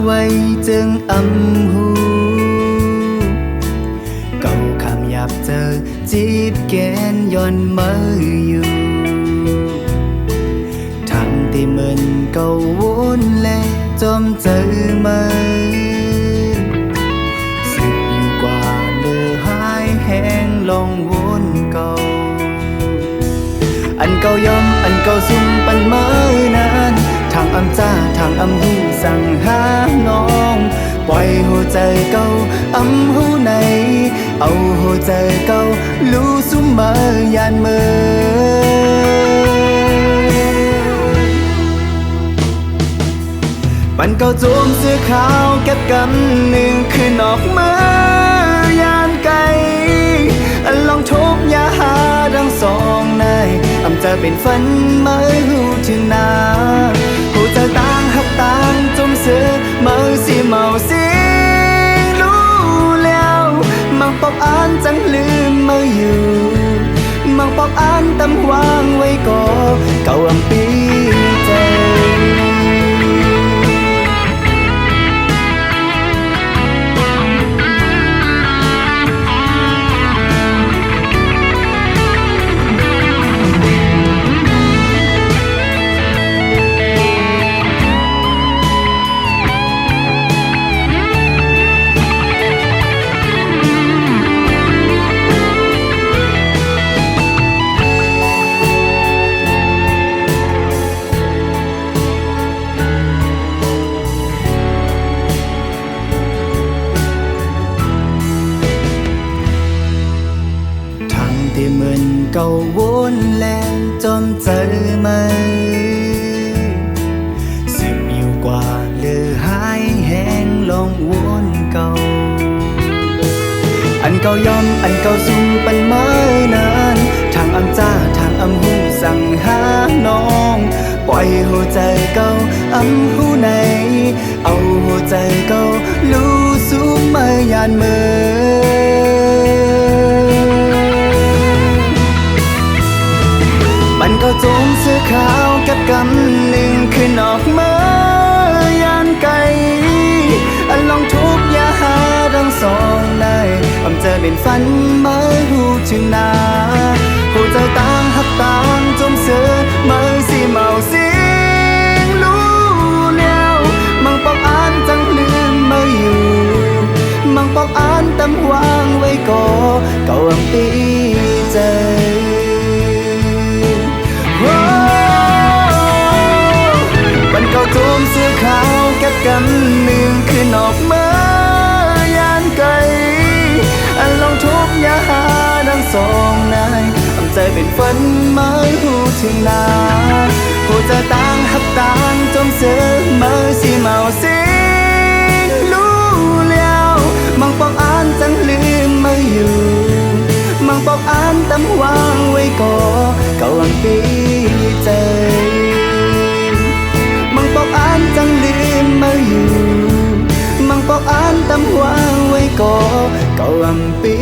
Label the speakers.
Speaker 1: ไว้จึงหูเก่าคำหยาบเจอจีบแกนย้อนมืออยู่ทั้งที่มันเก่าวนและจมเจอมือสิบอยู่กว่าเลือหายแห้งลองวนเก่าอันเก่ายอมอันเก่าซุ่มปันเมื่อนานทางจ้าทางหูสั่งหาน้องปล่อยหัวใจเก่าหูในเอาหัวใจเก่ารู้ซุ่มเมื่อยานเมื่อปันเก่าโจมเสื้อขาวเก็บกำหนึ่งคือนอกเมื่อยานไกลลองทบยาหาทั้งสองในจะเป็นฝันเมื่อหูถึงนาหูเธอต่างหักต่างจมเสือเมื่อสิเมาสิรู้แล้วมังปอกอ่านจังลืมเมื่ออยู่มังปอกอ่านตำวางไว้ก่อเก่าปีใจที่เหมือนเก่าวนแล้วจมเจอมาสิบอยู่กว่าเลือหายแห้งลองวนเก่าอันเก่ายอมอันเก่าซุ่มปันเมื่อนานทางจ้าทางหูสั่งหาน้องปล่อยหัวใจเก่าหูในเอาหัวใจเก่ารู้ซุ่มเมื่อยานเมื่อปันเก่าโจมเสื้อขาวกับกำหนึ่งคือนอกเมื่อยานไกลลองทุบยาหาทั้งสองได้จะเป็นฝันเมื่อหูถึงนาหูใจต่างหักต่างจมเสือเมื่อสิเมาสิงรู้แล้วมังปอกอ่านจังลืมเมื่ออยู่มังปอกอ่านตำวางไว้ก่อเก่าปีใจปันเก่าโจมเสื้อขาวแก็บกำหนึ่งคือนอกเมื่อยานไกลลองทุบยาหาทั้งสองนายใจเป็นฝันเมื่อหูถึงนาหัวใจต่างหักต่างจมเสือเมื่อสิเมาสิรู้แล้วมังปอกอ่านจังลืมเมื่ออยู่มังปอกอ่านตำวางไว้ก่อเก่าปีใจมังปอกอ่านจังลืมเมื่ออยู่มังปอกอ่านตำวางไว้ก่อเก่าปี